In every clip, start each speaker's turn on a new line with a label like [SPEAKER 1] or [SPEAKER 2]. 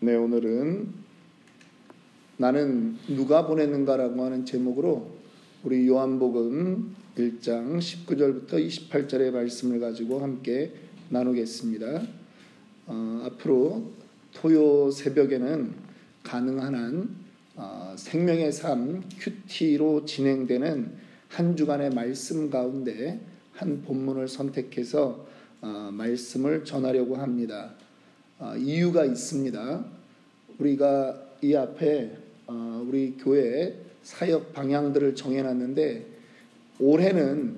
[SPEAKER 1] 네, 오늘은 나는 누가 보냈는가라고 하는 제목으로 우리 요한복음 1장 19절부터 28절의 말씀을 가지고 함께 나누겠습니다. 앞으로 토요 새벽에는 가능한 한 생명의 삶 큐티로 진행되는 한 주간의 말씀 가운데 한 본문을 선택해서 말씀을 전하려고 합니다. 이유가 있습니다. 우리가 이 앞에 우리 교회 사역 방향들을 정해놨는데 올해는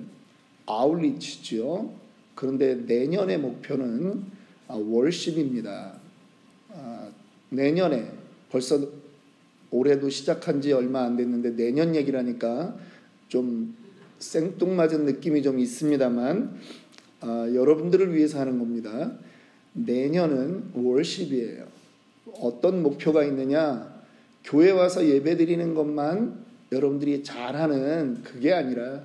[SPEAKER 1] 아울리치죠. 그런데 내년의 목표는 월십입니다. 내년에 벌써 올해도 시작한 지 얼마 안 됐는데 내년 얘기라니까 좀 생뚱맞은 느낌이 좀 있습니다만 여러분들을 위해서 하는 겁니다. 내년은 월십이에요. 어떤 목표가 있느냐? 교회 와서 예배 드리는 것만 여러분들이 잘하는 그게 아니라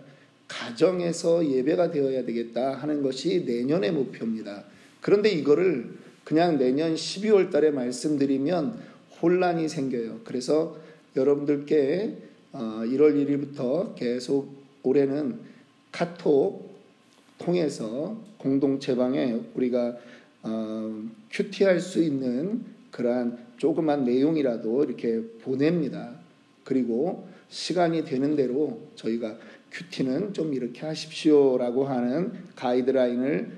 [SPEAKER 1] 가정에서 예배가 되어야 되겠다 하는 것이 내년의 목표입니다. 그런데 이거를 그냥 내년 12월 달에 말씀드리면 혼란이 생겨요. 그래서 여러분들께 1월 1일부터 계속 올해는 카톡 통해서 공동체방에 우리가 큐티할 수 있는 그러한 조그만 내용이라도 이렇게 보냅니다. 그리고 시간이 되는 대로 저희가 큐티는 좀 이렇게 하십시오라고 하는 가이드라인을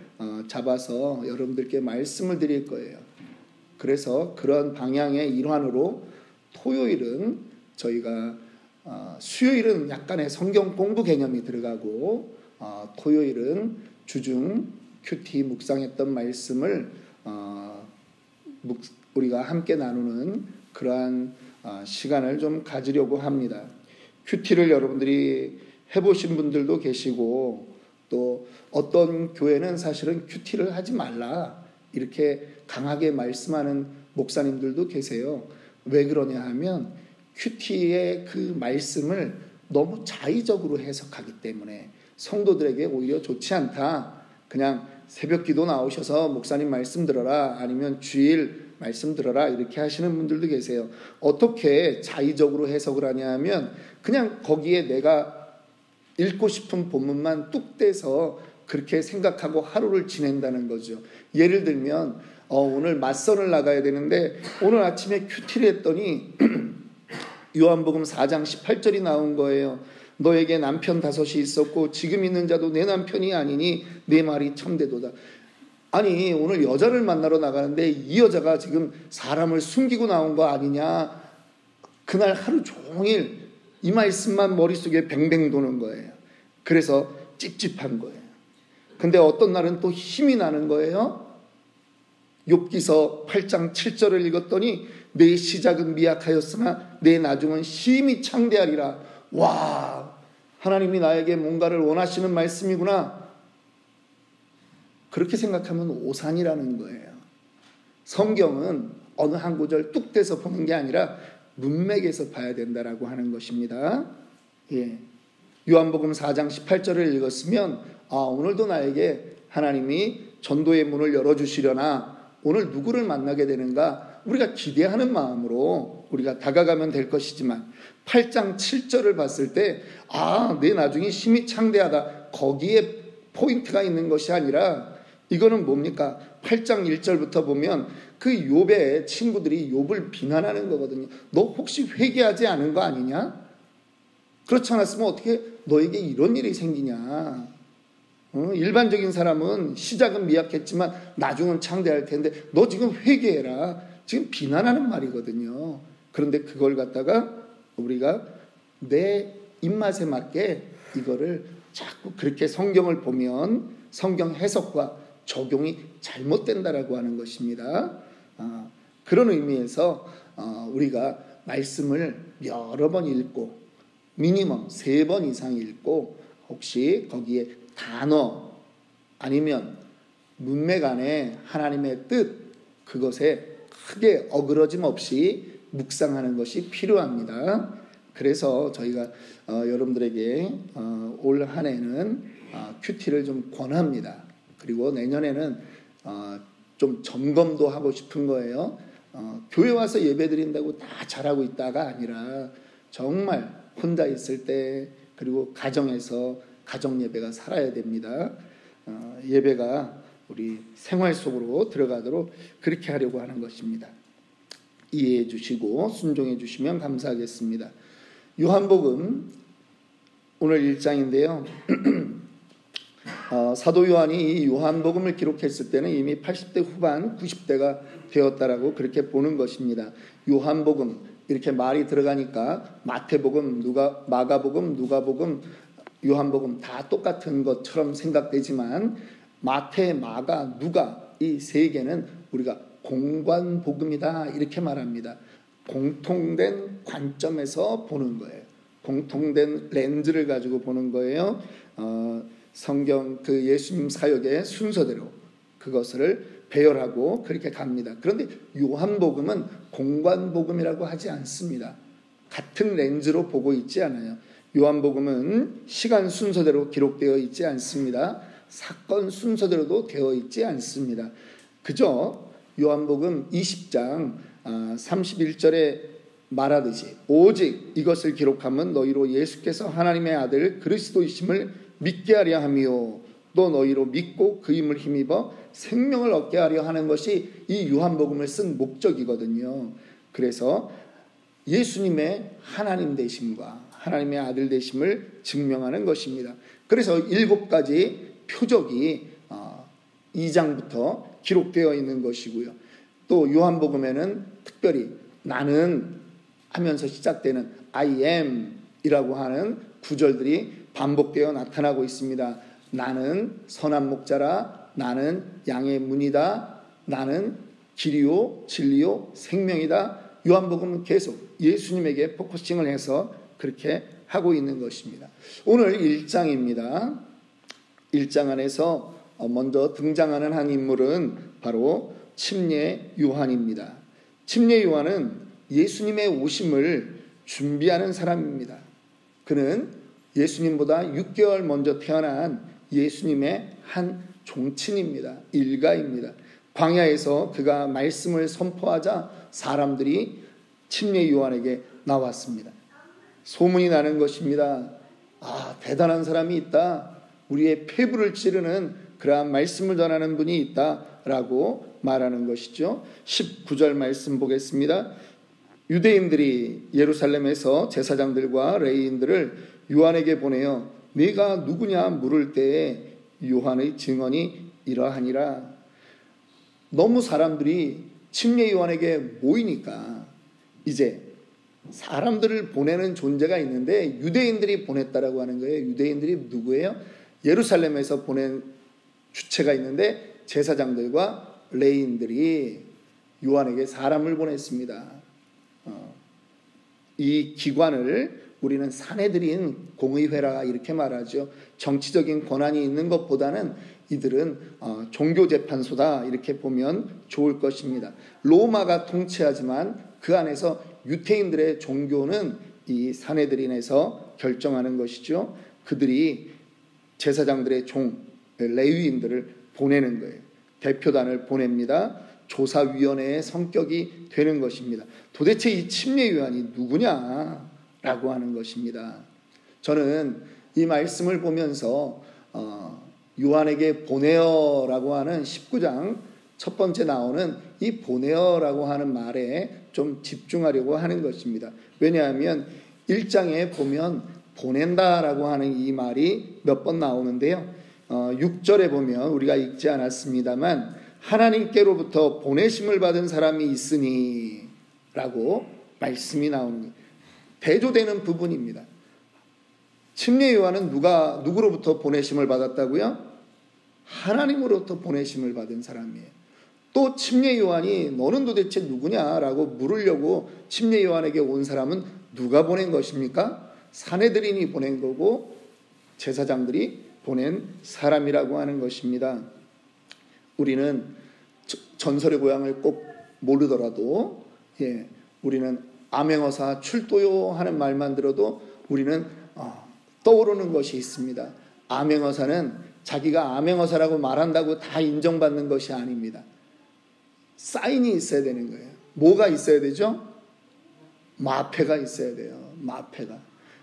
[SPEAKER 1] 잡아서 여러분들께 말씀을 드릴 거예요. 그래서 그런 방향의 일환으로 토요일은 저희가 수요일은 약간의 성경 공부 개념이 들어가고 토요일은 주중 큐티 묵상했던 말씀을 우리가 함께 나누는 그러한 시간을 좀 가지려고 합니다. 큐티를 여러분들이 해보신 분들도 계시고 또 어떤 교회는 사실은 큐티를 하지 말라 이렇게 강하게 말씀하는 목사님들도 계세요. 왜 그러냐 하면 큐티의 그 말씀을 너무 자의적으로 해석하기 때문에 성도들에게 오히려 좋지 않다. 그냥 새벽 기도 나오셔서 목사님 말씀 들어라 아니면 주일 말씀 들어라 이렇게 하시는 분들도 계세요. 어떻게 자의적으로 해석을 하냐 하면 그냥 거기에 내가 읽고 싶은 본문만 뚝 떼서 그렇게 생각하고 하루를 지낸다는 거죠. 예를 들면 오늘 맞선을 나가야 되는데 오늘 아침에 큐티를 했더니 요한복음 4장 18절이 나온 거예요. 너에게 남편 5이 있었고 지금 있는 자도 내 남편이 아니니 내 말이 참되도다. 아니 오늘 여자를 만나러 나가는데 이 여자가 지금 사람을 숨기고 나온 거 아니냐. 그날 하루 종일 이 말씀만 머릿속에 뱅뱅 도는 거예요. 그래서 찝찝한 거예요. 근데 어떤 날은 또 힘이 나는 거예요. 욥기서 8장 7절을 읽었더니 내 시작은 미약하였으나 내 나중은 심히 창대하리라. 와, 하나님이 나에게 뭔가를 원하시는 말씀이구나. 그렇게 생각하면 오산이라는 거예요. 성경은 어느 한 구절 뚝 떼서 보는 게 아니라 문맥에서 봐야 된다라고 하는 것입니다. 예. 요한복음 4장 18절을 읽었으면 오늘도 나에게 하나님이 전도의 문을 열어주시려나 오늘 누구를 만나게 되는가 우리가 기대하는 마음으로 우리가 다가가면 될 것이지만 8장 7절을 봤을 때 내 나중에 심히 창대하다 거기에 포인트가 있는 것이 아니라 이거는 뭡니까? 8장 1절부터 보면 그 욥의 친구들이 욥을 비난하는 거거든요. 너 혹시 회개하지 않은 거 아니냐? 그렇지 않았으면 어떻게 너에게 이런 일이 생기냐? 일반적인 사람은 시작은 미약했지만 나중은 창대할 텐데 너 지금 회개해라. 지금 비난하는 말이거든요. 그런데 그걸 갖다가 우리가 내 입맛에 맞게 이거를 자꾸 그렇게 성경을 보면 성경 해석과 적용이 잘못된다라고 하는 것입니다. 그런 의미에서 우리가 말씀을 여러 번 읽고 미니멈 3번 이상 읽고 혹시 거기에 단어 아니면 문맥 안에 하나님의 뜻 그것에 크게 어그러짐 없이 묵상하는 것이 필요합니다. 그래서 저희가 여러분들에게 올 한 해는 큐티를 좀 권합니다. 그리고 내년에는 좀 점검도 하고 싶은 거예요. 교회 와서 예배 드린다고 다 잘하고 있다가 아니라 정말 혼자 있을 때 그리고 가정에서 가정 예배가 살아야 됩니다. 예배가 우리 생활 속으로 들어가도록 그렇게 하려고 하는 것입니다. 이해해 주시고 순종해 주시면 감사하겠습니다. 요한복음 오늘 1장인데요. 사도 요한이 이 요한복음을 기록했을 때는 이미 80대 후반 90대가 되었다라고 그렇게 보는 것입니다. 요한복음 이렇게 말이 들어가니까 마태복음, 마가복음, 누가복음, 요한복음 다 똑같은 것처럼 생각되지만 마태, 마가, 누가 이 세 개는 우리가 공관복음이다 이렇게 말합니다. 공통된 관점에서 보는 거예요. 공통된 렌즈를 가지고 보는 거예요. 성경 그 예수님 사역의 순서대로 그것을 배열하고 그렇게 갑니다. 그런데 요한복음은 공관복음이라고 하지 않습니다. 같은 렌즈로 보고 있지 않아요. 요한복음은 시간 순서대로 기록되어 있지 않습니다. 사건 순서대로도 되어 있지 않습니다. 그저 요한복음 20장 31절에 말하듯이 오직 이것을 기록하면 너희로 예수께서 하나님의 아들 그리스도이심을 믿게 하려 하며 또 너희로 믿고 그 힘을 힘입어 생명을 얻게 하려 하는 것이 이 요한복음을 쓴 목적이거든요. 그래서 예수님의 하나님 되심과 하나님의 아들 되심을 증명하는 것입니다. 그래서 7가지 표적이 2장부터 기록되어 있는 것이고요. 또 요한복음에는 특별히 나는 하면서 시작되는 I am 이라고 하는 구절들이 반복되어 나타나고 있습니다. 나는 선한 목자라, 나는 양의 문이다, 나는 길이요 진리요 생명이다. 요한복음은 계속 예수님에게 포커싱을 해서 그렇게 하고 있는 것입니다. 오늘 1장입니다. 1장 안에서 먼저 등장하는 한 인물은 바로 침례 요한입니다. 침례 요한은 예수님의 오심을 준비하는 사람입니다. 그는 예수님보다 6개월 먼저 태어난 예수님의 한 종친입니다. 일가입니다. 광야에서 그가 말씀을 선포하자 사람들이 침례 요한에게 나왔습니다. 소문이 나는 것입니다. 대단한 사람이 있다. 우리의 폐부를 찌르는 그러한 말씀을 전하는 분이 있다라고 말하는 것이죠. 19절 말씀 보겠습니다. 유대인들이 예루살렘에서 제사장들과 레위인들을 요한에게 보내어 네가 누구냐 물을 때에 요한의 증언이 이러하니라. 너무 사람들이 침례 요한에게 모이니까 이제 사람들을 보내는 존재가 있는데 유대인들이 보냈다라고 하는 거예요. 유대인들이 누구예요? 예루살렘에서 보낸 주체가 있는데 제사장들과 레위인들이 요한에게 사람을 보냈습니다. 이 기관을 우리는 사내들인 공의회라 이렇게 말하죠. 정치적인 권한이 있는 것보다는 이들은 종교재판소다 이렇게 보면 좋을 것입니다. 로마가 통치하지만 그 안에서 유태인들의 종교는 이 사내들인에서 결정하는 것이죠. 그들이 제사장들의 종 레위인들을 보내는 거예요. 대표단을 보냅니다. 조사위원회의 성격이 되는 것입니다. 도대체 이 침례 요한이 누구냐라고 하는 것입니다. 저는 이 말씀을 보면서 요한에게 보내어라고 하는 19장 첫 번째 나오는 이 보내어라고 하는 말에 좀 집중하려고 하는 것입니다. 왜냐하면 1장에 보면 보낸다라고 하는 이 말이 몇 번 나오는데요. 6절에 보면 우리가 읽지 않았습니다만 하나님께로부터 보내심을 받은 사람이 있으니 라고 말씀이 나옵니다. 대조되는 부분입니다. 침례 요한은 누구로부터 보내심을 받았다고요? 하나님으로부터 보내심을 받은 사람이에요. 또 침례 요한이 너는 도대체 누구냐라고 물으려고 침례 요한에게 온 사람은 누가 보낸 것입니까? 사내들인이 보낸 거고 제사장들이 보낸 사람이라고 하는 것입니다. 우리는 전설의 고향을 꼭 모르더라도 우리는 암행어사 출도요 하는 말만 들어도 우리는 떠오르는 것이 있습니다. 암행어사는 자기가 암행어사라고 말한다고 다 인정받는 것이 아닙니다. 사인이 있어야 되는 거예요. 뭐가 있어야 되죠? 마패가 있어야 돼요. 마패가.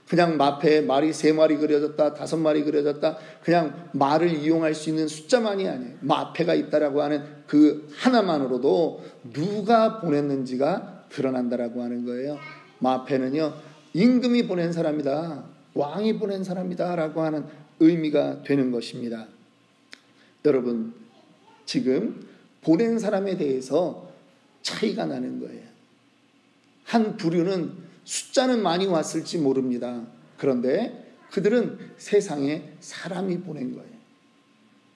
[SPEAKER 1] 그냥 마패에 말이 3마리 그려졌다, 5마리 그려졌다, 그냥 말을 이용할 수 있는 숫자만이 아니에요. 마패가 있다라고 하는 그 하나만으로도 누가 보냈는지가 드러난다라고 하는 거예요. 마패는요, 임금이 보낸 사람이다, 왕이 보낸 사람이다 라고 하는 의미가 되는 것입니다. 여러분, 지금 보낸 사람에 대해서 차이가 나는 거예요. 한 부류는 숫자는 많이 왔을지 모릅니다. 그런데 그들은 세상에 사람이 보낸 거예요.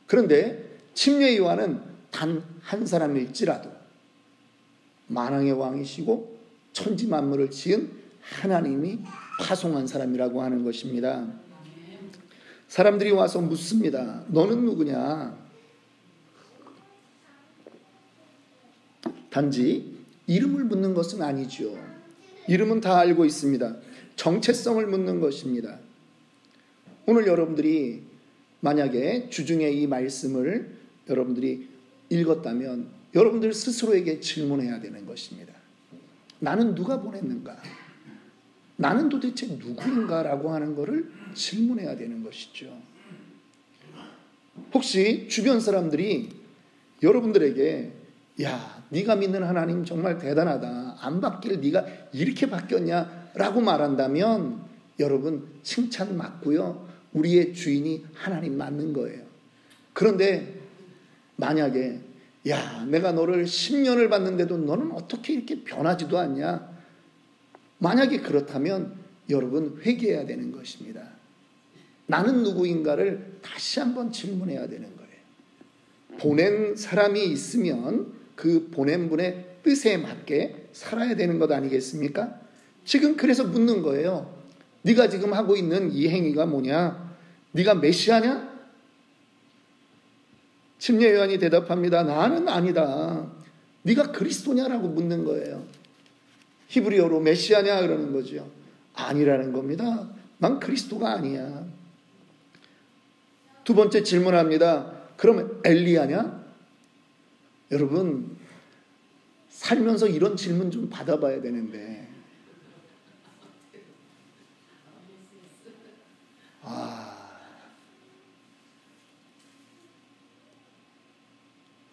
[SPEAKER 1] 그런데 침례 요한은 단 한 사람일지라도 만왕의 왕이시고 천지 만물을 지은 하나님이 파송한 사람이라고 하는 것입니다. 사람들이 와서 묻습니다. 너는 누구냐? 단지 이름을 묻는 것은 아니죠. 이름은 다 알고 있습니다. 정체성을 묻는 것입니다. 오늘 여러분들이 만약에 주중에 이 말씀을 여러분들이 읽었다면 여러분들 스스로에게 질문해야 되는 것입니다. 나는 누가 보냈는가? 나는 도대체 누구인가? 라고 하는 것을 질문해야 되는 것이죠. 혹시 주변 사람들이 여러분들에게 야, 네가 믿는 하나님 정말 대단하다. 안 바뀔 네가 이렇게 바뀌었냐? 라고 말한다면 여러분 칭찬 맞고요. 우리의 주인이 하나님 맞는 거예요. 그런데 만약에 야, 내가 너를 10년을 봤는데도 너는 어떻게 이렇게 변하지도 않냐? 만약에 그렇다면 여러분 회개해야 되는 것입니다. 나는 누구인가를 다시 한번 질문해야 되는 거예요. 보낸 사람이 있으면 그 보낸 분의 뜻에 맞게 살아야 되는 것 아니겠습니까? 지금 그래서 묻는 거예요. 네가 지금 하고 있는 이 행위가 뭐냐? 네가 메시아냐? 침례 요한이 대답합니다. 나는 아니다. 네가 그리스도냐라고 묻는 거예요. 히브리어로 메시아냐 그러는 거죠. 아니라는 겁니다. 난 그리스도가 아니야. 두 번째 질문합니다. 그러면 엘리야냐? 여러분 살면서 이런 질문 좀 받아봐야 되는데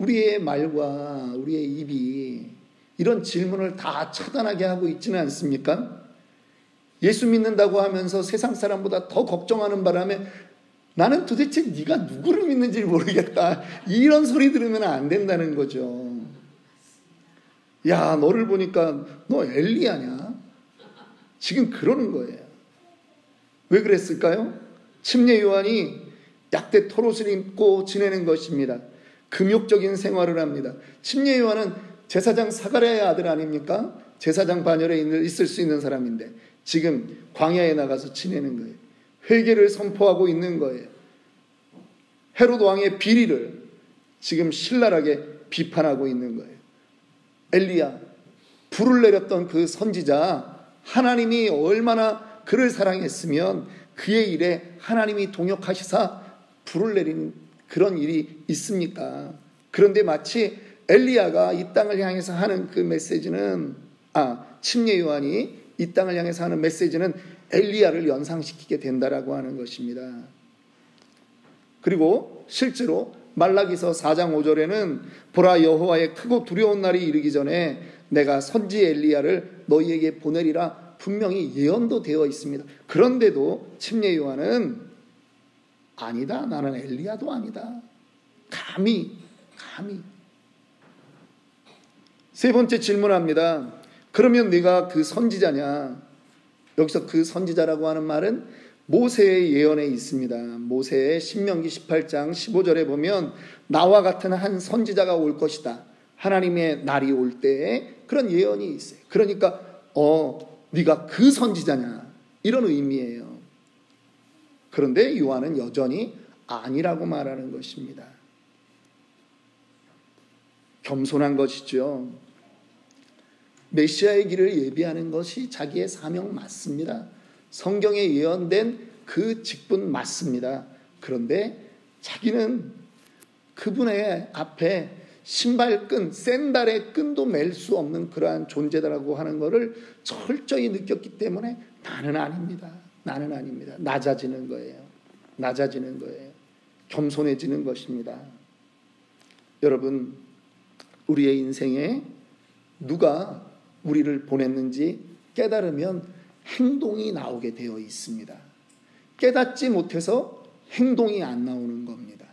[SPEAKER 1] 우리의 말과 우리의 입이 이런 질문을 다 차단하게 하고 있지는 않습니까? 예수 믿는다고 하면서 세상 사람보다 더 걱정하는 바람에 나는 도대체 네가 누구를 믿는지 모르겠다. 이런 소리 들으면 안 된다는 거죠. 야, 너를 보니까 너 엘리야냐? 지금 그러는 거예요. 왜 그랬을까요? 침례 요한이 약대 털옷을 입고 지내는 것입니다. 금욕적인 생활을 합니다. 침례 요한은 제사장 사가랴의 아들 아닙니까? 제사장 반열에 있을 수 있는 사람인데 지금 광야에 나가서 지내는 거예요. 회개를 선포하고 있는 거예요. 헤롯 왕의 비리를 지금 신랄하게 비판하고 있는 거예요. 엘리야, 불을 내렸던 그 선지자, 하나님이 얼마나 그를 사랑했으면 그의 일에 하나님이 동역하시사 불을 내린 그런 일이 있습니까? 그런데 마치 엘리야가 이 땅을 향해서 하는 그 메시지는 침례 요한이 이 땅을 향해서 하는 메시지는 엘리야를 연상시키게 된다라고 하는 것입니다. 그리고 실제로 말라기서 4장 5절에는 보라 여호와의 크고 두려운 날이 이르기 전에 내가 선지 엘리야를 너희에게 보내리라 분명히 예언도 되어 있습니다. 그런데도 침례 요한은 아니다. 나는 엘리야도 아니다. 감히. 세 번째 질문합니다. 그러면 네가 그 선지자냐? 여기서 그 선지자라고 하는 말은 모세의 예언에 있습니다. 모세의 신명기 18장 15절에 보면 나와 같은 한 선지자가 올 것이다. 하나님의 날이 올 때에 그런 예언이 있어요. 그러니까 네가 그 선지자냐? 이런 의미예요. 그런데 요한은 여전히 아니라고 말하는 것입니다. 겸손한 것이죠. 메시아의 길을 예비하는 것이 자기의 사명 맞습니다. 성경에 예언된 그 직분 맞습니다. 그런데 자기는 그분의 앞에 신발끈, 샌달의 끈도 맬 수 없는 그러한 존재다라고 하는 것을 철저히 느꼈기 때문에 나는 아닙니다. 나는 아닙니다. 낮아지는 거예요. 낮아지는 거예요. 겸손해지는 것입니다. 여러분, 우리의 인생에 누가 우리를 보냈는지 깨달으면 행동이 나오게 되어 있습니다. 깨닫지 못해서 행동이 안 나오는 겁니다.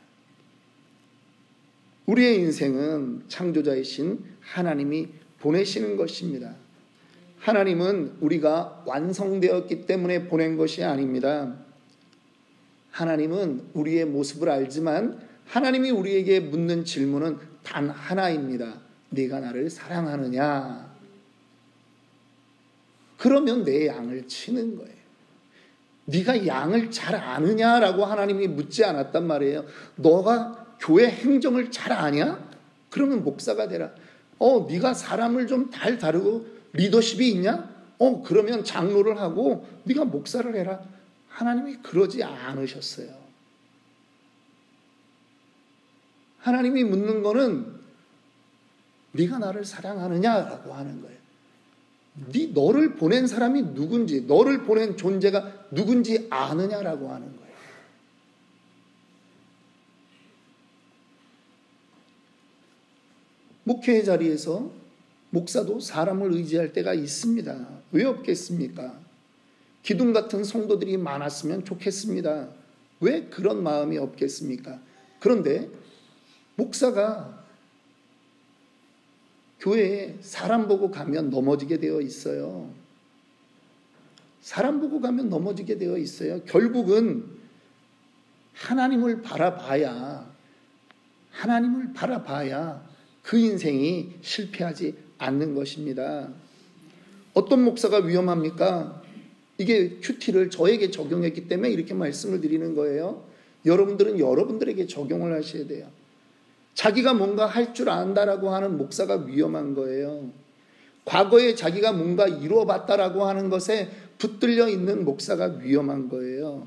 [SPEAKER 1] 우리의 인생은 창조자이신 하나님이 보내시는 것입니다. 하나님은 우리가 완성되었기 때문에 보낸 것이 아닙니다. 하나님은 우리의 모습을 알지만 하나님이 우리에게 묻는 질문은 단 하나입니다. 네가 나를 사랑하느냐? 그러면 내 양을 치는 거예요. 네가 양을 잘 아느냐라고 하나님이 묻지 않았단 말이에요. 너가 교회 행정을 잘 아냐? 그러면 목사가 되라. 네가 사람을 좀 잘 다루고 리더십이 있냐? 그러면 장로를 하고 네가 목사를 해라. 하나님이 그러지 않으셨어요. 하나님이 묻는 거는 네가 나를 사랑하느냐라고 하는 거예요. 너를 보낸 사람이 누군지, 너를 보낸 존재가 누군지 아느냐라고 하는 거예요. 목회의 자리에서 목사도 사람을 의지할 때가 있습니다. 왜 없겠습니까? 기둥 같은 성도들이 많았으면 좋겠습니다. 왜 그런 마음이 없겠습니까? 그런데 목사가 교회에 사람 보고 가면 넘어지게 되어 있어요. 사람 보고 가면 넘어지게 되어 있어요. 결국은 하나님을 바라봐야 그 인생이 실패하지 않는 것입니다. 어떤 목사가 위험합니까? 이게 큐티를 저에게 적용했기 때문에 이렇게 말씀을 드리는 거예요. 여러분들은 여러분들에게 적용을 하셔야 돼요. 자기가 뭔가 할 줄 안다라고 하는 목사가 위험한 거예요. 과거에 자기가 뭔가 이루어봤다라고 하는 것에 붙들려 있는 목사가 위험한 거예요.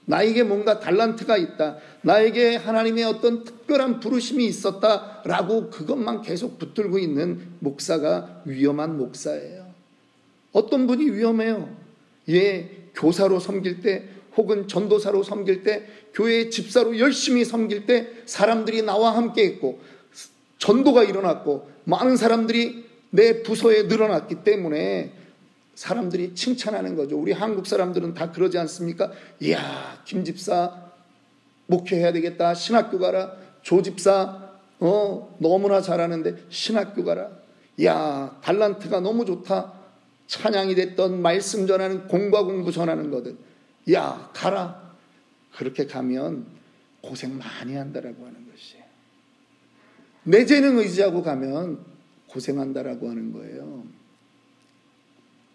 [SPEAKER 1] 나에게 뭔가 달란트가 있다. 나에게 하나님의 어떤 특별한 부르심이 있었다라고 그것만 계속 붙들고 있는 목사가 위험한 목사예요. 어떤 분이 위험해요? 교사로 섬길 때 혹은 전도사로 섬길 때 교회의 집사로 열심히 섬길 때 사람들이 나와 함께 했고 전도가 일어났고 많은 사람들이 내 부서에 늘어났기 때문에 사람들이 칭찬하는 거죠. 우리 한국 사람들은 다 그러지 않습니까? 이야, 김 집사 목회해야 되겠다. 신학교 가라. 조 집사 너무나 잘하는데 신학교 가라. 이야, 달란트가 너무 좋다. 찬양이 됐던 말씀 전하는 공과 공부 전하는 거든. 야, 가라. 그렇게 가면 고생 많이 한다라고 하는 것이에요. 내 재능 의지하고 가면 고생한다라고 하는 거예요.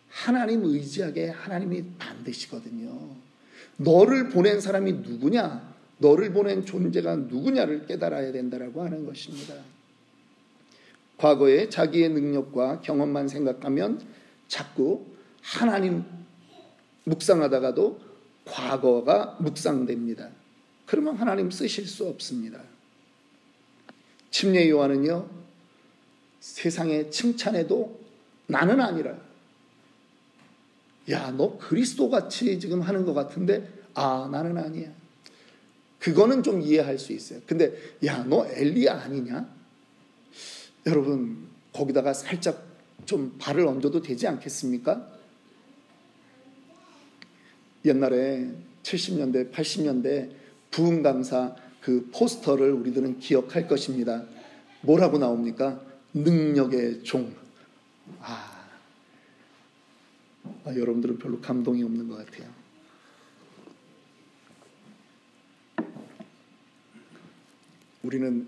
[SPEAKER 1] 하나님 의지하게 하나님이 만드시거든요. 너를 보낸 사람이 누구냐? 너를 보낸 존재가 누구냐를 깨달아야 된다라고 하는 것입니다. 과거에 자기의 능력과 경험만 생각하면 자꾸 하나님 묵상하다가도 과거가 묵상됩니다. 그러면 하나님 쓰실 수 없습니다. 침례 요한은요, 세상에 칭찬해도 나는 아니라, 야, 너 그리스도같이 지금 하는 것 같은데, 나는 아니야. 그거는 좀 이해할 수 있어요. 근데 야, 너 엘리야 아니냐? 여러분, 거기다가 살짝 좀 발을 얹어도 되지 않겠습니까? 옛날에 70년대, 80년대 부흥 강사 그 포스터를 우리들은 기억할 것입니다. 뭐라고 나옵니까? 능력의 종. 여러분들은 별로 감동이 없는 것 같아요. 우리는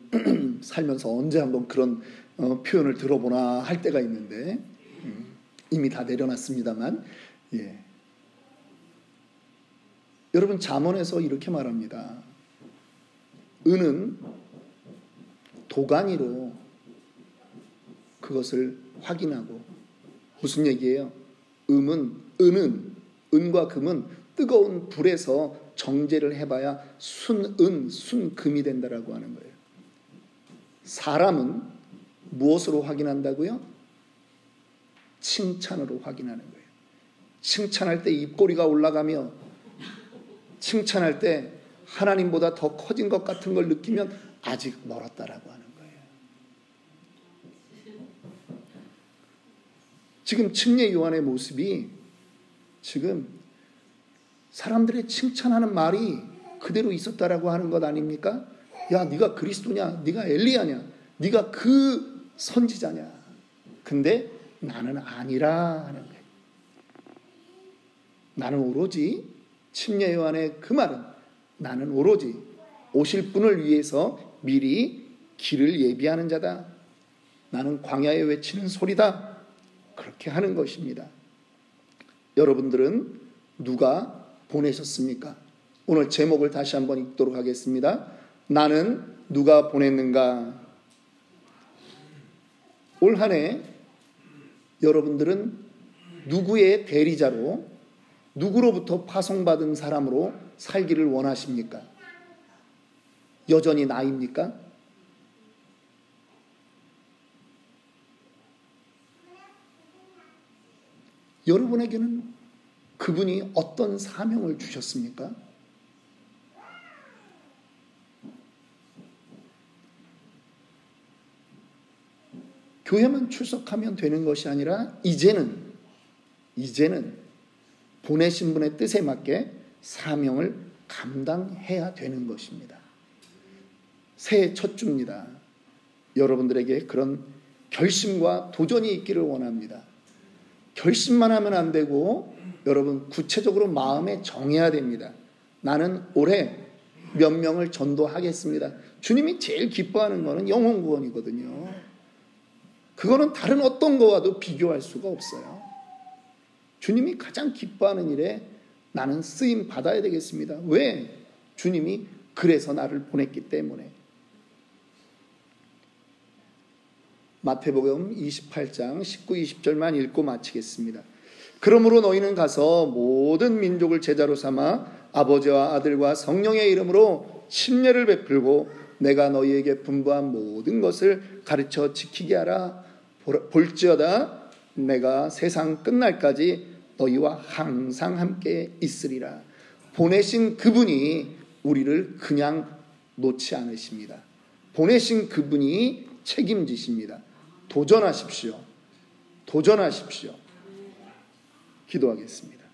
[SPEAKER 1] 살면서 언제 한번 그런 표현을 들어보나 할 때가 있는데 이미 다 내려놨습니다만, 여러분, 잠언에서 이렇게 말합니다. 은은 도가니로 그것을 확인하고, 무슨 얘기예요? 은과 금은 뜨거운 불에서 정제를 해봐야 순은, 순금이 된다라고 하는 거예요. 사람은 무엇으로 확인한다고요? 칭찬으로 확인하는 거예요. 칭찬할 때 입꼬리가 올라가며, 칭찬할 때 하나님보다 더 커진 것 같은 걸 느끼면 아직 멀었다라고 하는 거예요. 지금 침례 요한의 모습이 지금 사람들의 칭찬하는 말이 그대로 있었다라고 하는 것 아닙니까? 야, 네가 그리스도냐? 네가 엘리야냐? 네가 그 선지자냐? 근데 나는 아니라 하는 거예요. 나는 오로지, 침례 요한의 그 말은 나는 오로지 오실 분을 위해서 미리 길을 예비하는 자다. 나는 광야에 외치는 소리다. 그렇게 하는 것입니다. 여러분들은 누가 보내셨습니까? 오늘 제목을 다시 한번 읽도록 하겠습니다. 나는 누가 보냈는가? 올 한 해 여러분들은 누구의 대리자로, 누구로부터 파송받은 사람으로 살기를 원하십니까? 여전히 나입니까? 여러분에게는 그분이 어떤 사명을 주셨습니까? 교회만 출석하면 되는 것이 아니라 이제는 보내신 분의 뜻에 맞게 사명을 감당해야 되는 것입니다. 새해 첫 주입니다. 여러분들에게 그런 결심과 도전이 있기를 원합니다. 결심만 하면 안 되고 여러분 구체적으로 마음에 정해야 됩니다. 나는 올해 몇 명을 전도하겠습니다. 주님이 제일 기뻐하는 것은 영혼 구원이거든요. 그거는 다른 어떤 거와도 비교할 수가 없어요. 주님이 가장 기뻐하는 일에 나는 쓰임 받아야 되겠습니다. 왜? 주님이 그래서 나를 보냈기 때문에. 마태복음 28장 19, 20절만 읽고 마치겠습니다. 그러므로 너희는 가서 모든 민족을 제자로 삼아 아버지와 아들과 성령의 이름으로 침례를 베풀고 내가 너희에게 분부한 모든 것을 가르쳐 지키게 하라. 볼지어다 내가 세상 끝날까지 너희와 항상 함께 있으리라. 보내신 그분이 우리를 그냥 놓지 않으십니다. 보내신 그분이 책임지십니다. 도전하십시오. 기도하겠습니다.